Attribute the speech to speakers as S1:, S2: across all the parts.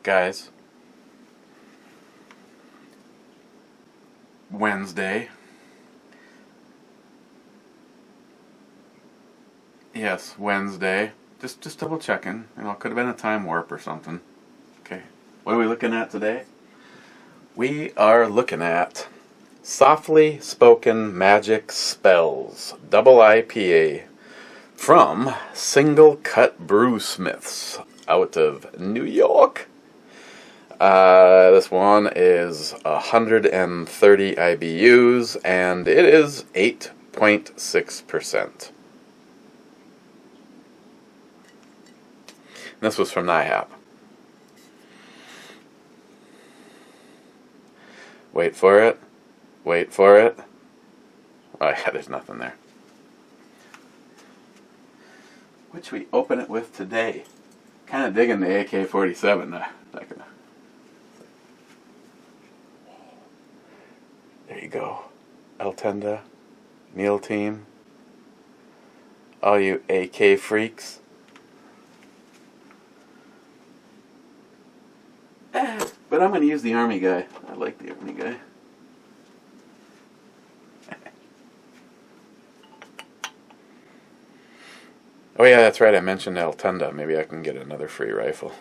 S1: Guys, Wednesday. Yes, Wednesday. Just double checking. You know, it could have been a time warp or something. Okay. What are we looking at today? We are looking at Softly Spoken Magic Spells Double IPA from Single Cut Brewsmiths out of New York. This one is 130 IBUs and it is 8.6%. This was from NYHAP. Wait for it. Wait for it. Oh yeah, there's nothing there. Which we open it with today. Kind of digging the AK-47. There you go. El Tenda, Meal Team, all you AK freaks. But I'm going to use the Army guy. I like the Army guy. Oh yeah, that's right, I mentioned El Tenda. Maybe I can get another free rifle.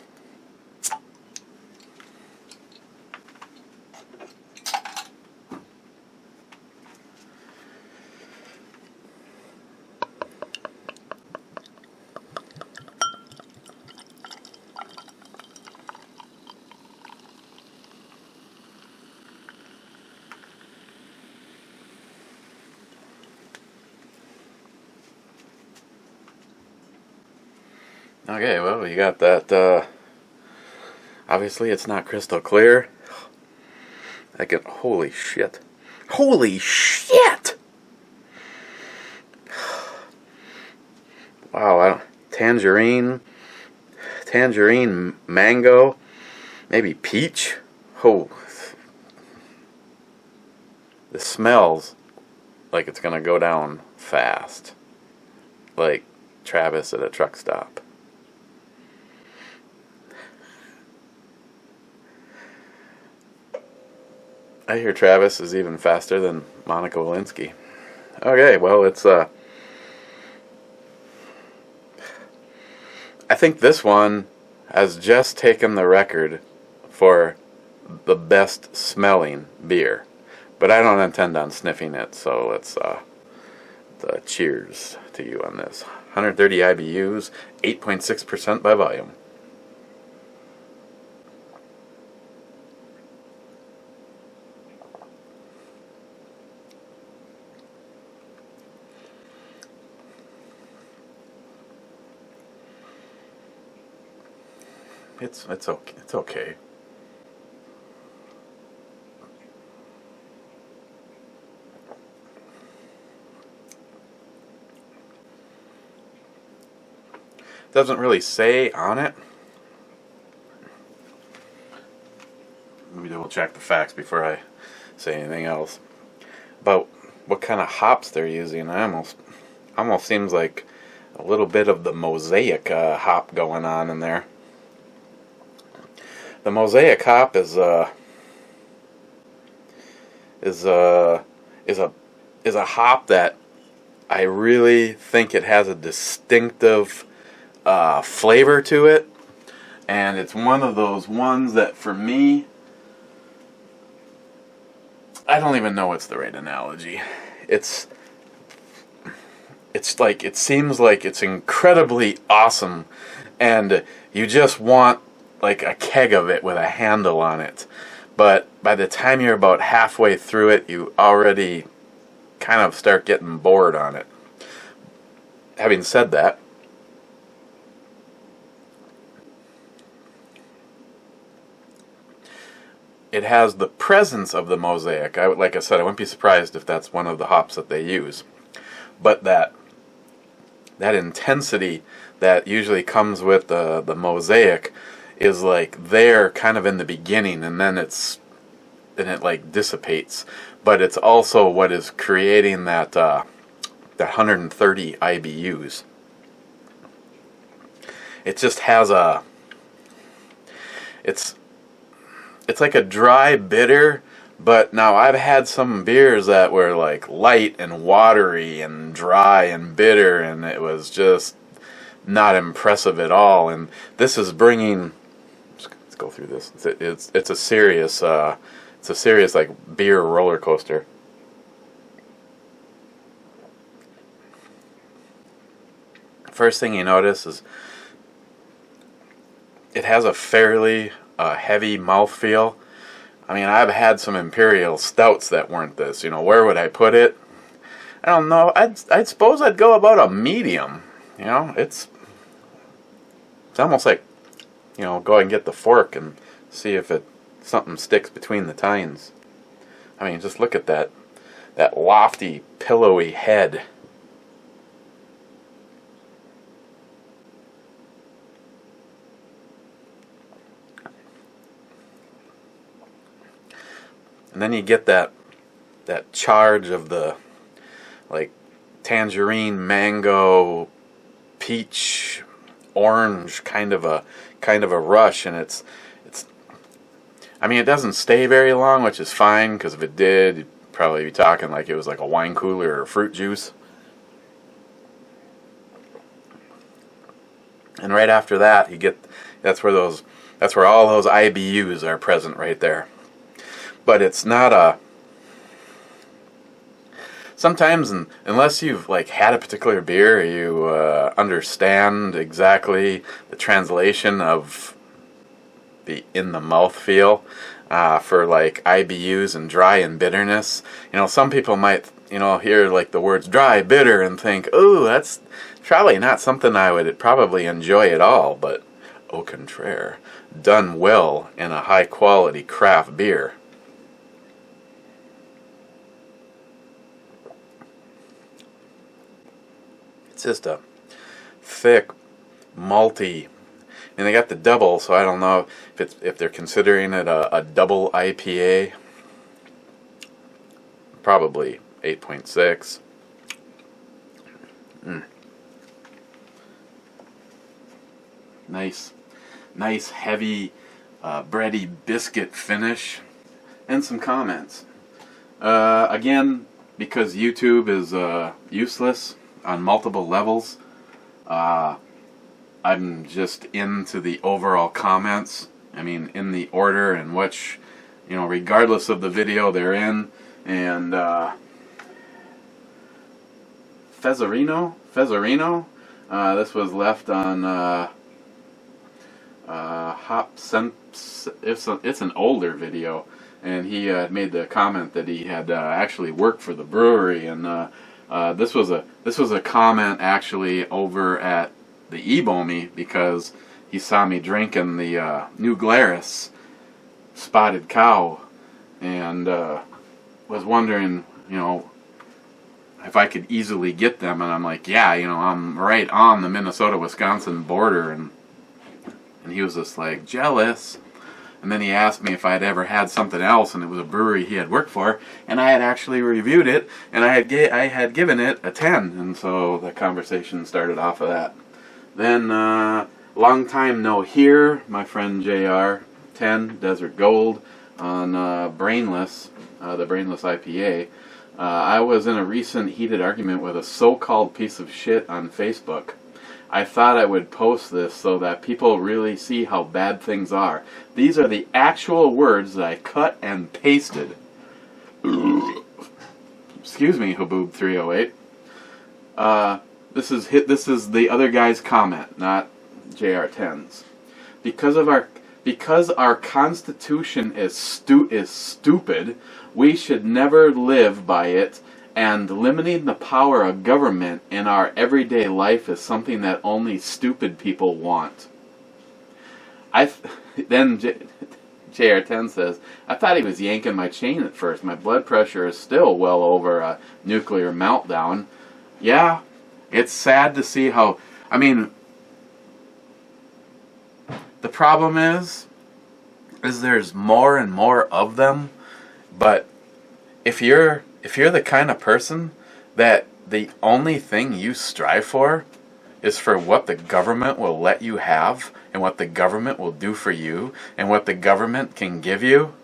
S1: Okay, well, you got that, obviously it's not crystal clear. Holy shit. Holy shit! Wow, tangerine, mango, maybe peach. Oh, this smells like it's gonna go down fast. Like Travis at a truck stop. I hear Travis is even faster than Monica Lewinsky. Okay, well, it's I think this one has just taken the record for the best smelling beer. But I don't intend on sniffing it, so let's cheers to you on this. 130 IBUs, 8.6% by volume. It's okay. It's okay. Doesn't really say on it. Let me double check the facts before I say anything else about what kind of hops they're using. It almost seems like a little bit of the mosaic hop going on in there. The mosaic hop is a hop that I really think it has a distinctive flavor to it, and it's one of those ones that for me, I don't even know what's the right analogy. It's like, it seems like it's incredibly awesome and you just want like a keg of it with a handle on it, but by the time you're about halfway through it, you already kind of start getting bored on it. Having said that, it has the presence of the mosaic. Like I said, I wouldn't be surprised if that's one of the hops that they use, but that intensity that usually comes with the mosaic is like there kind of in the beginning, and then it's it like dissipates, but it's also what is creating that 130 IBUs. It just has it's like a dry bitter, but now I've had some beers that were like light and watery and dry and bitter, and it was just not impressive at all. And this is bringing, let's go through this. It's a serious like beer roller coaster. First thing you notice is it has a fairly heavy mouthfeel. I mean, I've had some imperial stouts that weren't this. You know, where would I put it? I don't know. I'd suppose I'd go about a medium. You know, it's almost like, you know, go and get the fork and see if something sticks between the tines. I mean, just look at that lofty, pillowy head. And then you get that charge of the like tangerine, mango, peach, orange kind of a rush, and it's I mean, it doesn't stay very long, which is fine, because if it did, you'd probably be talking like it was like a wine cooler or fruit juice. And right after that, you get that's where all those IBUs are present right there. But it's not a... Sometimes, unless you've like had a particular beer, you understand exactly the translation of the in the mouth feel for like IBUs and dry and bitterness. You know, some people might, you know, hear like the words dry, bitter, and think, "Ooh, that's probably not something I would probably enjoy at all." But au contraire, done well in a high quality craft beer. It's just a thick, malty, and they got the double, so I don't know if they're considering it a double IPA. Probably 8.6. Nice heavy bready biscuit finish, and some comments. Again, because YouTube is useless on multiple levels, I'm just into the overall comments. I mean, in the order in which, you know, regardless of the video they're in. And Fezzarino, this was left on it's an older video, and he made the comment that he had actually worked for the brewery, and this was a comment actually over at the ebomey, because he saw me drinking the New Glarus Spotted Cow, and was wondering, you know, if I could easily get them. And I'm like, yeah, you know, I'm right on the Minnesota-Wisconsin border, and he was just like jealous. And then he asked me if I had ever had something else, and it was a brewery he had worked for, and I had actually reviewed it, and I had given it a 10, and so the conversation started off of that. Then, long time no here, my friend JR, 10, Desert Gold, on Brainless, the Brainless IPA. I was in a recent heated argument with a so-called piece of shit on Facebook. I thought I would post this so that people really see how bad things are. These are the actual words that I cut and pasted. Excuse me, Haboob308. This is the other guy's comment, not JR10's. Because our Constitution is stupid, we should never live by it. And limiting the power of government in our everyday life is something that only stupid people want. Then JR10 says, I thought he was yanking my chain at first. My blood pressure is still well over a nuclear meltdown. Yeah, it's sad to see how... I mean, the problem is there's more and more of them. But if you're the kind of person that the only thing you strive for is for what the government will let you have and what the government will do for you and what the government can give you,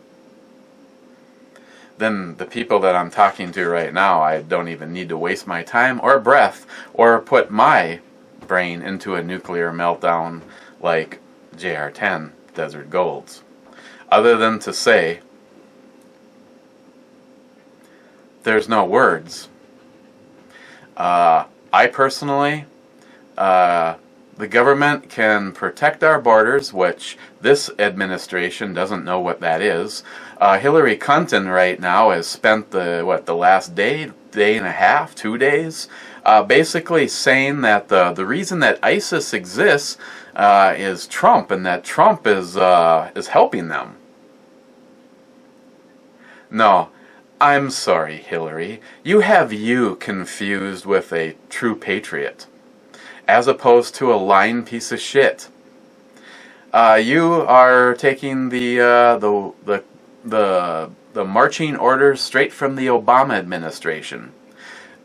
S1: then the people that I'm talking to right now, I don't even need to waste my time or breath or put my brain into a nuclear meltdown like JR10 Desert Golds, other than to say there's no words. I personally, the government can protect our borders, which this administration doesn't know what that is. Hillary Clinton right now has spent the last day and a half, 2 days, basically saying that the reason that ISIS exists is Trump, and that Trump is helping them. No, I'm sorry, Hillary. You have you confused with a true patriot, as opposed to a lying piece of shit. You are taking the marching orders straight from the Obama administration.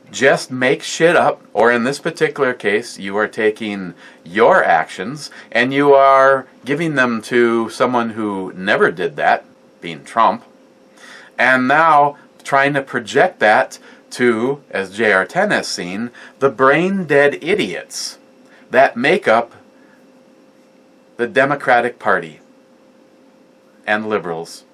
S1: Just make shit up, or in this particular case, you are taking your actions and you are giving them to someone who never did that, being Trump, and now trying to project that to, as JR10 has seen, the brain-dead idiots that make up the Democratic Party and liberals.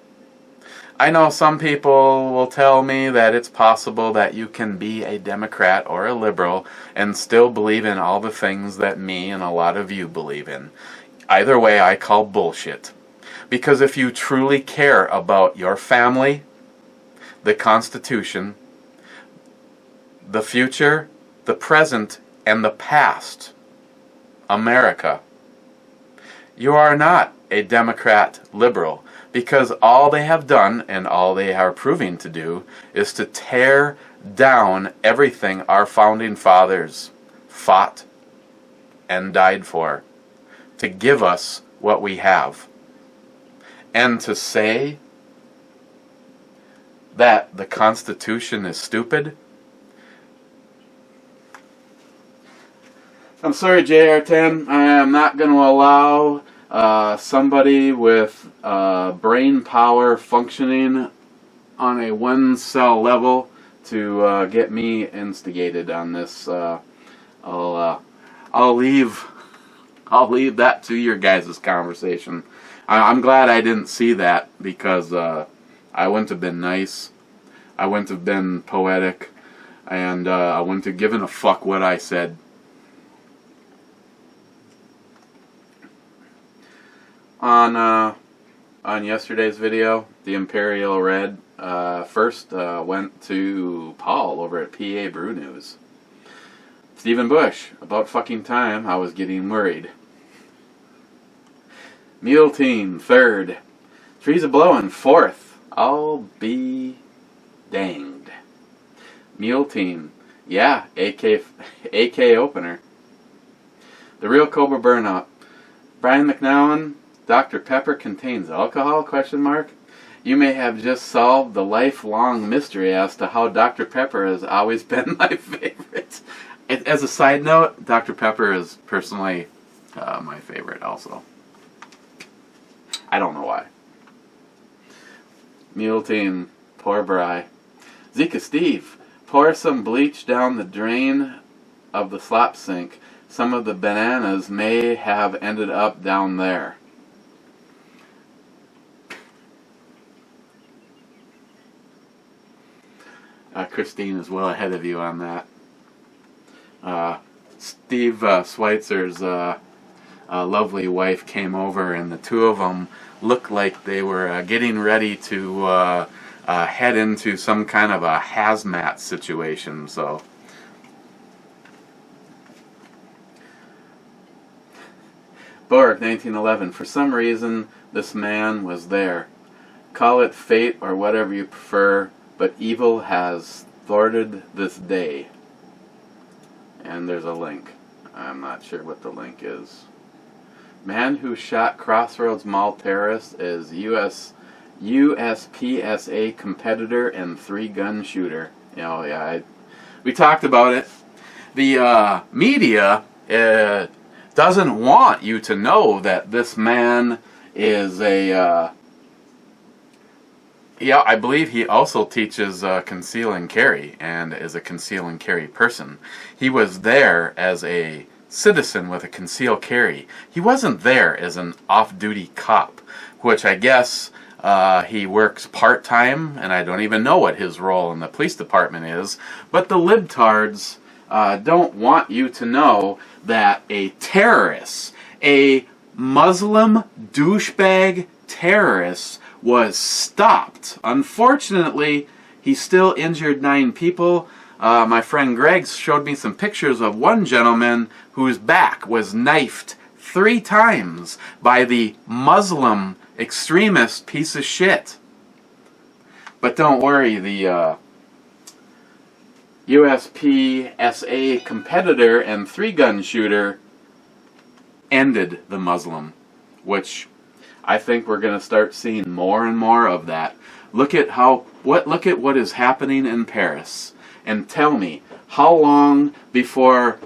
S1: I know some people will tell me that it's possible that you can be a Democrat or a liberal and still believe in all the things that me and a lot of you believe in. Either way, I call bullshit. Because if you truly care about your family, the Constitution, the future, the present, and the past, America, you are not a Democrat liberal, because all they have done and all they are proving to do is to tear down everything our founding fathers fought and died for, to give us what we have. And to say that the Constitution is stupid? I'm sorry, JR10, I am not going to allow somebody with brain power functioning on a one-cell level to get me instigated on this. I'll leave that to your guys' conversation. I'm glad I didn't see that, because I wouldn't have been nice, I wouldn't have been poetic, and I wouldn't have given a fuck what I said. On yesterday's video, the Imperial Red first went to Paul over at PA Brew News. Stephen Bush, about fucking time, I was getting worried. Mule Team, third. Trees a blowing, fourth. I'll be danged. Mule Team, yeah, AK opener. The Real Cobra Burnout. Brian McNowan, Dr. Pepper contains alcohol? ? You may have just solved the lifelong mystery as to how Dr. Pepper has always been my favorite. As a side note, Dr. Pepper is personally my favorite also. I don't know why. Mule Team, poor Bry. Zika Steve, pour some bleach down the drain of the slop sink. Some of the bananas may have ended up down there. Christine is well ahead of you on that. Steve Schweitzer's lovely wife came over, and the two of them looked like they were getting ready to head into some kind of a hazmat situation. So, Borg 1911. For some reason, this man was there. Call it fate or whatever you prefer, but evil has thwarted this day. And there's a link. I'm not sure what the link is. Man who shot Crossroads Mall terrorist is U.S. USPSA competitor and 3-gun shooter. You know, yeah, we talked about it. The media doesn't want you to know that this man is a... yeah, I believe he also teaches conceal and carry and is a conceal and carry person. He was there as a citizen with a conceal carry. He wasn't there as an off-duty cop, which I guess he works part-time, and I don't even know what his role in the police department is. But the libtards don't want you to know that a terrorist, a Muslim douchebag terrorist, was stopped. Unfortunately, he still injured 9 people. My friend Greg showed me some pictures of one gentleman whose back was knifed 3 times by the Muslim extremist piece of shit. But don't worry, the USPSA competitor and 3-gun shooter ended the Muslim, which I think we're going to start seeing more and more of that. Look at what is happening in Paris, and tell me how long before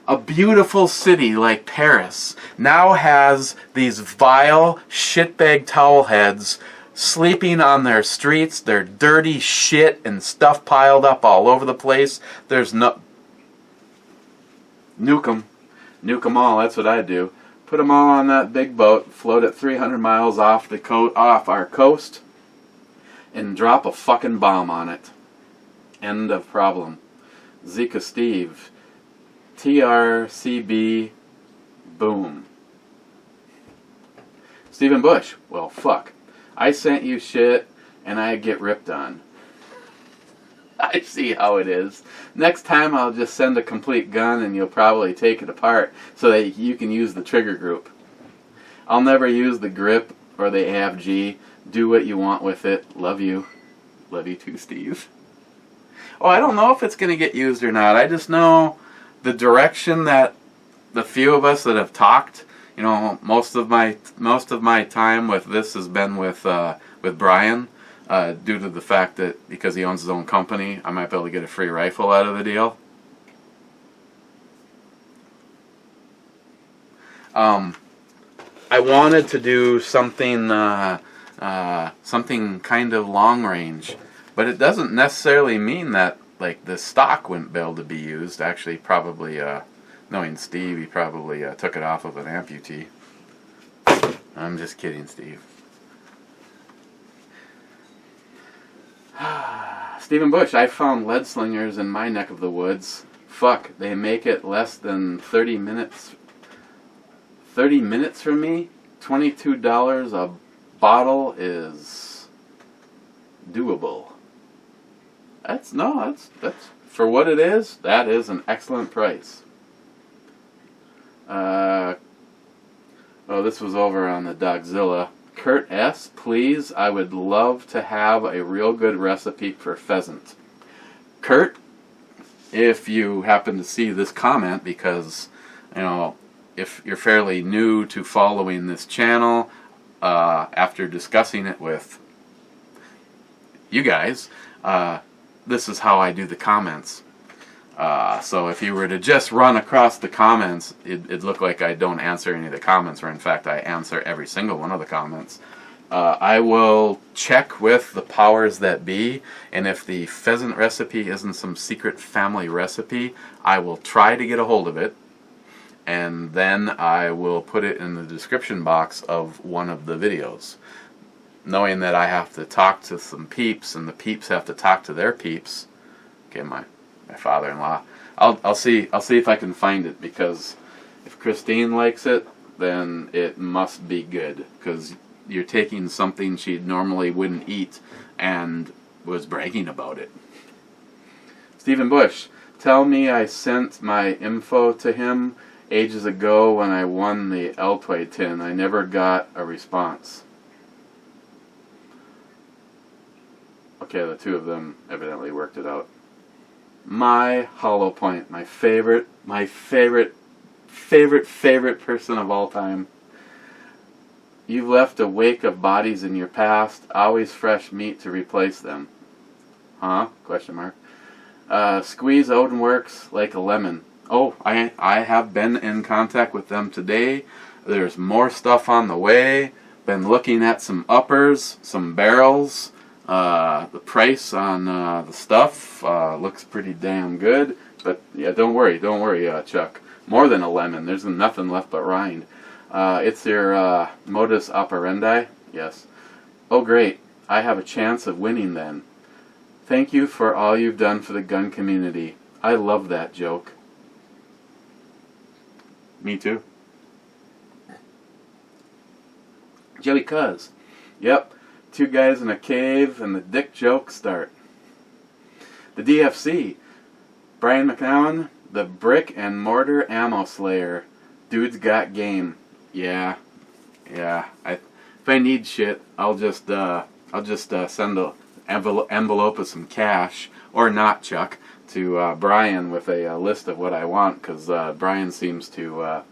S1: a beautiful city like Paris now has these vile shitbag towelheads sleeping on their streets, their dirty shit and stuff piled up all over the place. There's no... Nuke them. Nuke them all, that's what I do. Put them all on that big boat, float it 300 miles off our coast, and drop a fucking bomb on it. End of problem. Zika Steve. TRCB. Boom. Stephen Bush. Well, fuck. I sent you shit, and I get ripped on. I see how it is. Next time I'll just send a complete gun and you'll probably take it apart so that you can use the trigger group. I'll never use the grip or the AFG. Do what you want with it. Love you. Love you too, Steve. Oh, I don't know if it's going to get used or not. I just know the direction that the few of us that have talked, you know, most of my time with this has been with Brian. Due to the fact that because he owns his own company, I might be able to get a free rifle out of the deal. I wanted to do something something kind of long range, but it doesn't necessarily mean that like the stock wouldn't be able to be used. Actually, probably knowing Steve, he probably took it off of an amputee. I'm just kidding, Steve. Stephen Bush, I found lead slingers in my neck of the woods. Fuck, they make it less than 30 minutes. 30 minutes from me? $22 a bottle is doable. That's for what it is, that is an excellent price. Oh, this was over on the Dogzilla. Kurt S., please, I would love to have a real good recipe for pheasant. Kurt, if you happen to see this comment, because, you know, if you're fairly new to following this channel, after discussing it with you guys, this is how I do the comments. So if you were to just run across the comments, it'd look like I don't answer any of the comments, or in fact I answer every single one of the comments. I will check with the powers that be, and if the pheasant recipe isn't some secret family recipe, I will try to get a hold of it, and then I will put it in the description box of one of the videos. Knowing that I have to talk to some peeps, and the peeps have to talk to their peeps. Okay, my father-in-law. I'll see if I can find it, because if Christine likes it, then it must be good, because you're taking something she normally wouldn't eat and was bragging about it. Stephen Bush, tell me I sent my info to him ages ago when I won the Altoid tin. I never got a response. Okay, the two of them evidently worked it out. My hollow point, my favorite person of all time. You've left a wake of bodies in your past, always fresh meat to replace them. Huh? Question mark. Squeeze Odin works like a lemon. Oh, I have been in contact with them today. There's more stuff on the way. Been looking at some uppers, some barrels. The price on the stuff looks pretty damn good. But yeah, don't worry, Chuck. More than a lemon. There's nothing left but rind. It's your modus operandi. Yes. Oh, great. I have a chance of winning then. Thank you for all you've done for the gun community. I love that joke. Me too. Joey Cuz. Yep. 2 guys in a cave and the dick jokes start. The DFC. Brian McNowan, the brick and mortar ammo slayer. Dude's got game. Yeah. If I need shit, I'll just send an envelope of some cash, or not, Chuck, to Brian with a list of what I want, because Brian seems to,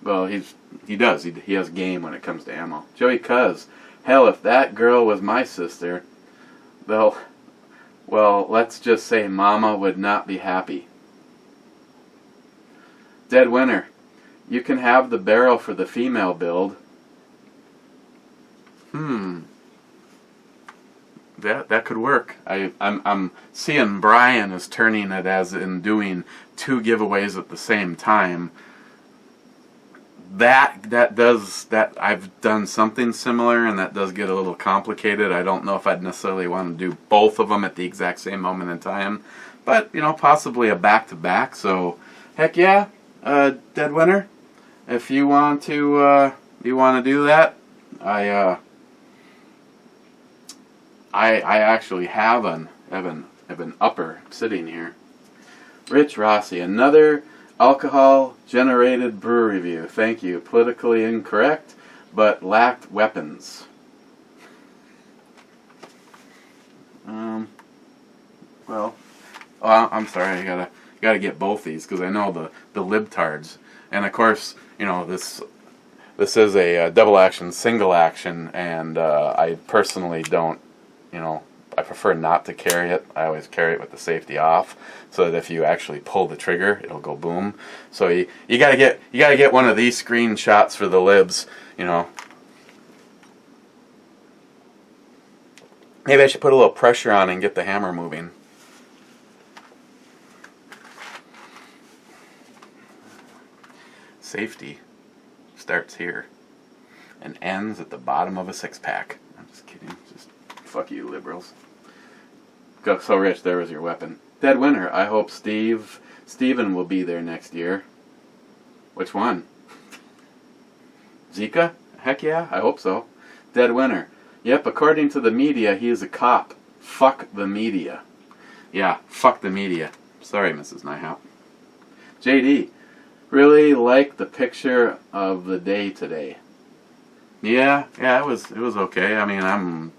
S1: well, he does. He has game when it comes to ammo. Joey Cuz, hell, if that girl was my sister, well, let's just say Mama would not be happy. Dead Winter, you can have the barrel for the female build. That could work. I'm seeing Brian is turning it as in doing 2 giveaways at the same time. That I've done something similar, and that does get a little complicated. I don't know if I'd necessarily want to do both of them at the exact same moment in time, but possibly a back-to-back. So heck yeah, Dead Winter, if you want to do that, I actually have an upper sitting here. Rich Rossi, another alcohol-generated brew review. Thank you. Politically incorrect, but lacked weapons. Well, I'm sorry. I gotta get both these because I know the libtards, and of course, this is a double action, single action, and I personally don't. I prefer not to carry it. I always carry it with the safety off, so that if you actually pull the trigger, it'll go boom. So you gotta get one of these screenshots for the libs. Maybe I should put a little pressure on and get the hammer moving. Safety starts here and ends at the bottom of a 6-pack. I'm just kidding. Just fuck you, liberals. Go, so Rich, there was your weapon. Dead Winter, I hope Steven will be there next year. Which one? Zika? Heck yeah, I hope so. Dead Winter, yep, according to the media, he is a cop. Fuck the media. Yeah, fuck the media. Sorry, Mrs. NYHAP. JD, really like the picture of the day today. Yeah, it was okay. I'm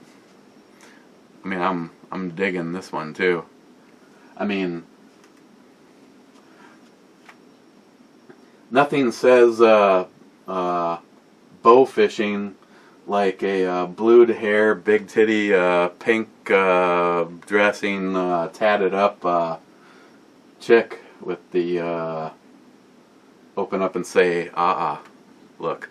S1: digging this one too. Nothing says bow fishing like a blued hair, big titty, pink dressing, tatted up chick with the open up and say look.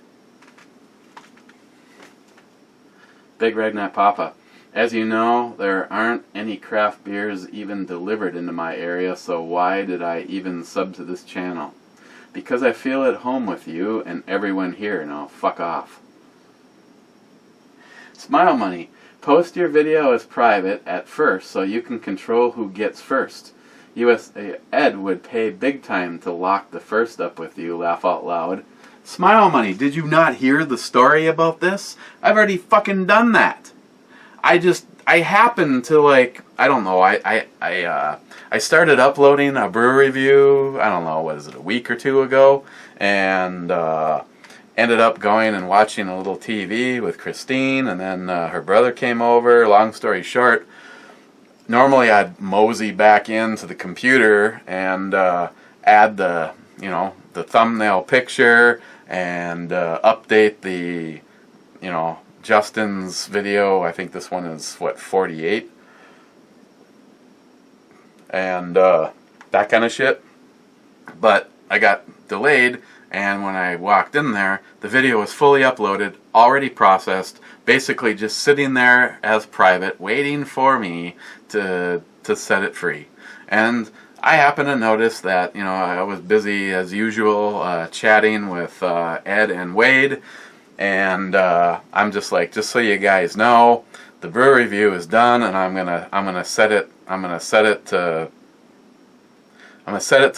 S1: Big Redneck Papa. As you know, there aren't any craft beers even delivered into my area, so why did I even sub to this channel? Because I feel at home with you and everyone here. Now, fuck off. Smile Money. Post your video as private at first so you can control who gets first. USA Ed would pay big time to lock the first up with you, laugh out loud. Smile Money, did you not hear the story about this? I've already fucking done that. I happened to, I don't know, I started uploading a brew review, I don't know, a week or 2 ago, and ended up going and watching a little TV with Christine, and then her brother came over. Long story short, normally I'd mosey back into the computer and add the thumbnail picture and update the you know, Justin's video, I think this one is, what, 48? And that kind of shit. But I got delayed, and when I walked in there, the video was fully uploaded, already processed, basically just sitting there as private, waiting for me to set it free. And I happened to notice that, you know, I was busy as usual chatting with Ed and Wade, and I'm just like, just so you guys know, the brew review is done, and I'm gonna set it to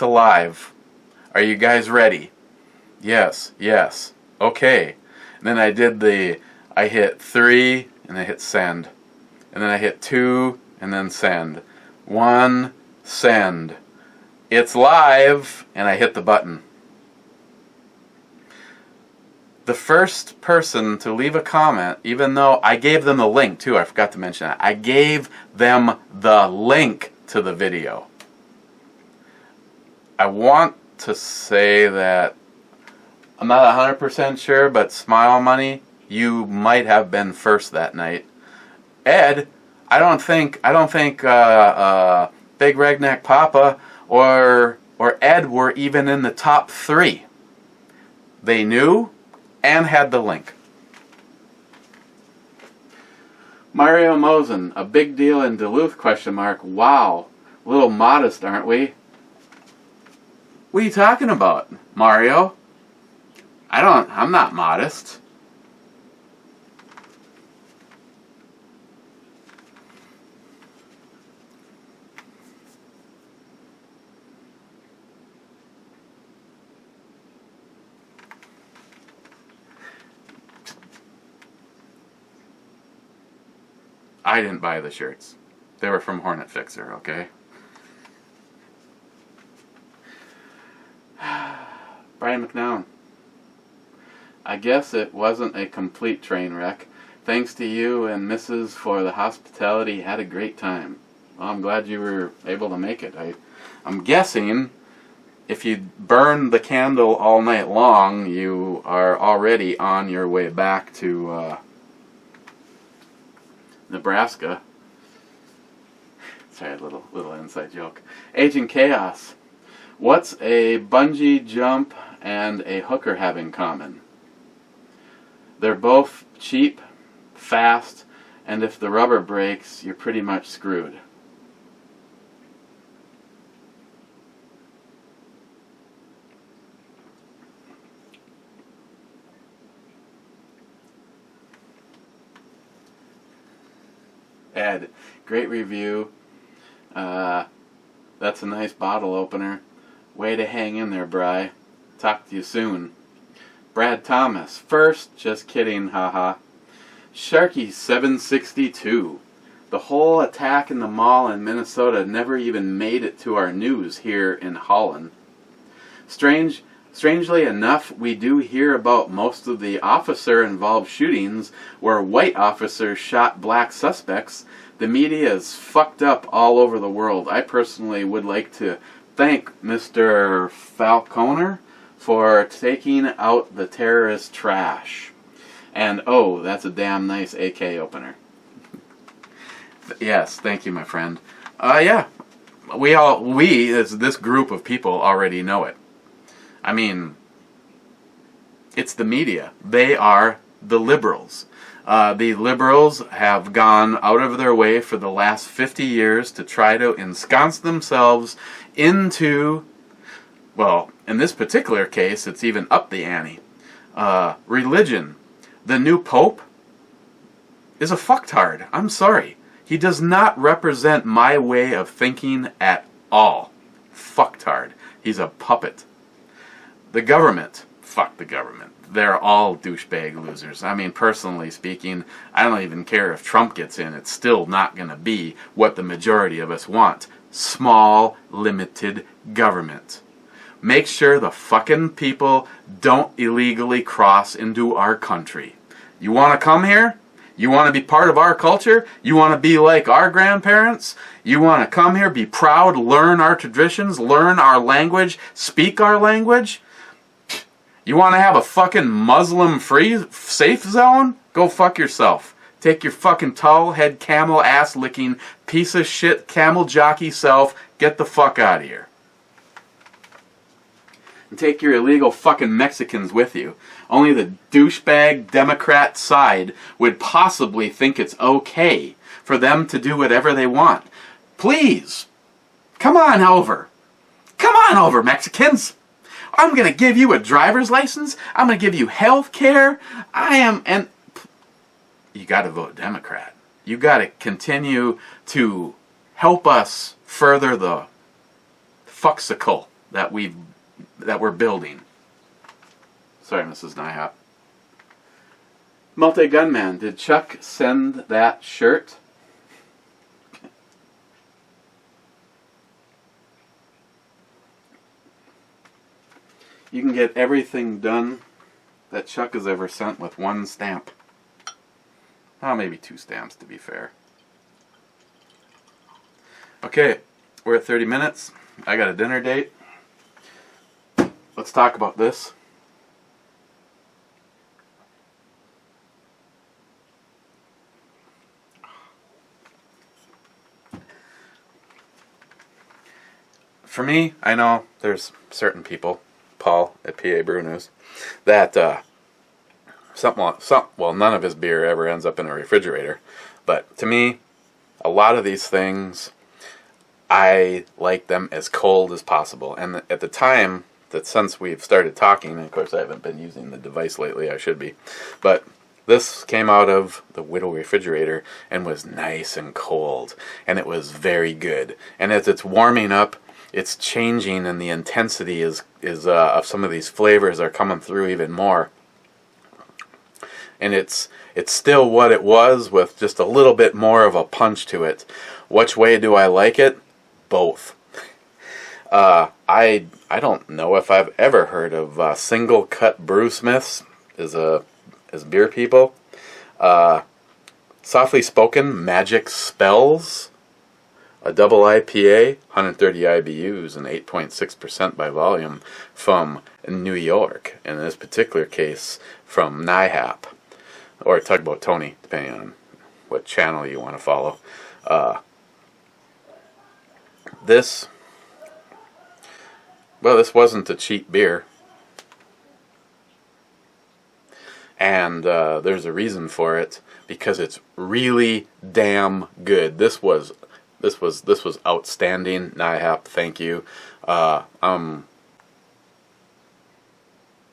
S1: live. Are you guys ready? Yes, yes. Okay. And then I hit 3 and I hit send. And then I hit 2 and then send. 1, send. It's live, and I hit the button. The first person to leave a comment, even though I gave them the link too, I forgot to mention that. I gave them the link to the video. I want to say that I'm not 100% sure, but Smile Money, you might have been first that night. Ed, I don't think Big Redneck Papa or Ed were even in the top 3. They knew and had the link. Mario Mosen, a big deal in Duluth, ? Wow, a little modest, aren't we? What are you talking about, Mario? I'm not modest. I didn't buy the shirts. They were from Hornet Fixer, okay? Brian McNown. I guess it wasn't a complete train wreck. Thanks to you and Mrs. for the hospitality. Had a great time. Well, I'm glad you were able to make it. I'm guessing if you burn the candle all night long, you are already on your way back to Nebraska. Sorry, a little inside joke. Agent Chaos. What's a bungee jump and a hooker have in common? They're both cheap, fast, and if the rubber breaks, you're pretty much screwed. Ed, great review. That's a nice bottle opener. Way to hang in there, Bri. Talk to you soon. Brad Thomas. First, just kidding, haha. Sharky 762. The whole attack in the mall in Minnesota never even made it to our news here in Holland. Strangely enough, we do hear about most of the officer-involved shootings where white officers shot black suspects. The media is fucked up all over the world. I personally would like to thank Mr. Falconer for taking out the terrorist trash. And oh, that's a damn nice AK opener. Yes, thank you, my friend. Yeah, we as this group of people already know it. I mean, it's the media. They are the liberals. The liberals have gone out of their way for the last 50 years to try to ensconce themselves into, well, in this particular case, it's even up the ante. Religion. The new pope is a fucktard. I'm sorry. He does not represent my way of thinking at all. Fucktard. He's a puppet. The government. Fuck the government. They're all douchebag losers. I mean, personally speaking, I don't even care if Trump gets in. It's still not going to be what the majority of us want. Small, limited government. Make sure the fucking people don't illegally cross into our country. You want to come here? You want to be part of our culture? You want to be like our grandparents? You want to come here, be proud, learn our traditions, learn our language, speak our language? You want to have a fucking Muslim-free safe zone? Go fuck yourself. Take your fucking towel head camel ass licking piece of shit camel jockey self. Get the fuck out of here. And take your illegal fucking Mexicans with you. Only the douchebag Democrat side would possibly think it's okay for them to do whatever they want. Please, come on over. Come on over, Mexicans. I'm going to give you a driver's license. I'm going to give you health care. And you got to vote Democrat. You got to continue to help us further the fuxicle that we're building. Sorry, Mrs. NYHAP. Multi-Gunman, did Chuck send that shirt? You can get everything done that Chuck has ever sent with one stamp. Oh, maybe 2 stamps to be fair. Okay, we're at 30 minutes. I got a dinner date. Let's talk about this. For me, I know there's certain people, Paul at PA Brew News, that none of his beer ever ends up in a refrigerator. But to me, a lot of these things, I like them as cold as possible. And at the time, that since we've started talking, and of course I haven't been using the device lately, I should be, but this came out of the Whittle refrigerator and was nice and cold, and it was very good. And as it's warming up, it's changing, and the intensity is of some of these flavors are coming through even more. And it's still what it was, with just a little bit more of a punch to it. Which way do I like it? Both. I don't know if I've ever heard of single cut brewsmiths as beer people. Softly Spoken Magic Spells, a double IPA, 130 IBUs and 8.6% by volume, from New York. In this particular case, from NYHAP, or Tugboat Tony, depending on what channel you want to follow. This wasn't a cheap beer, and there's a reason for it, because it's really damn good. This was outstanding. NYHAP, thank you.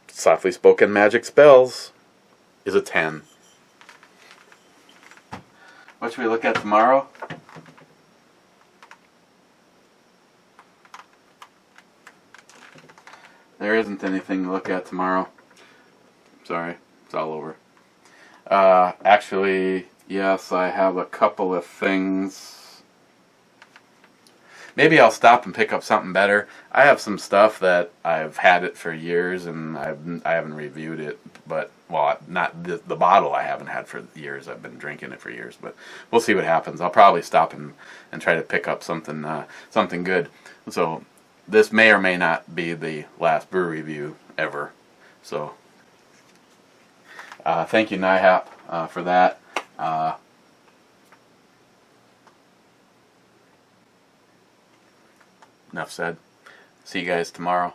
S1: Softly Spoken Magic Spells is a 10. What should we look at tomorrow? There isn't anything to look at tomorrow. Sorry, it's all over. Actually, yes, I have a couple of things. Maybe I'll stop and pick up something better. I have some stuff that I've had it for years, and I haven't reviewed it. But, well, not the bottle I haven't had for years. I've been drinking it for years. But we'll see what happens. I'll probably stop and try to pick up something good. So this may or may not be the last brew review ever. So thank you, NYHAP, for that. Enough said. See you guys tomorrow.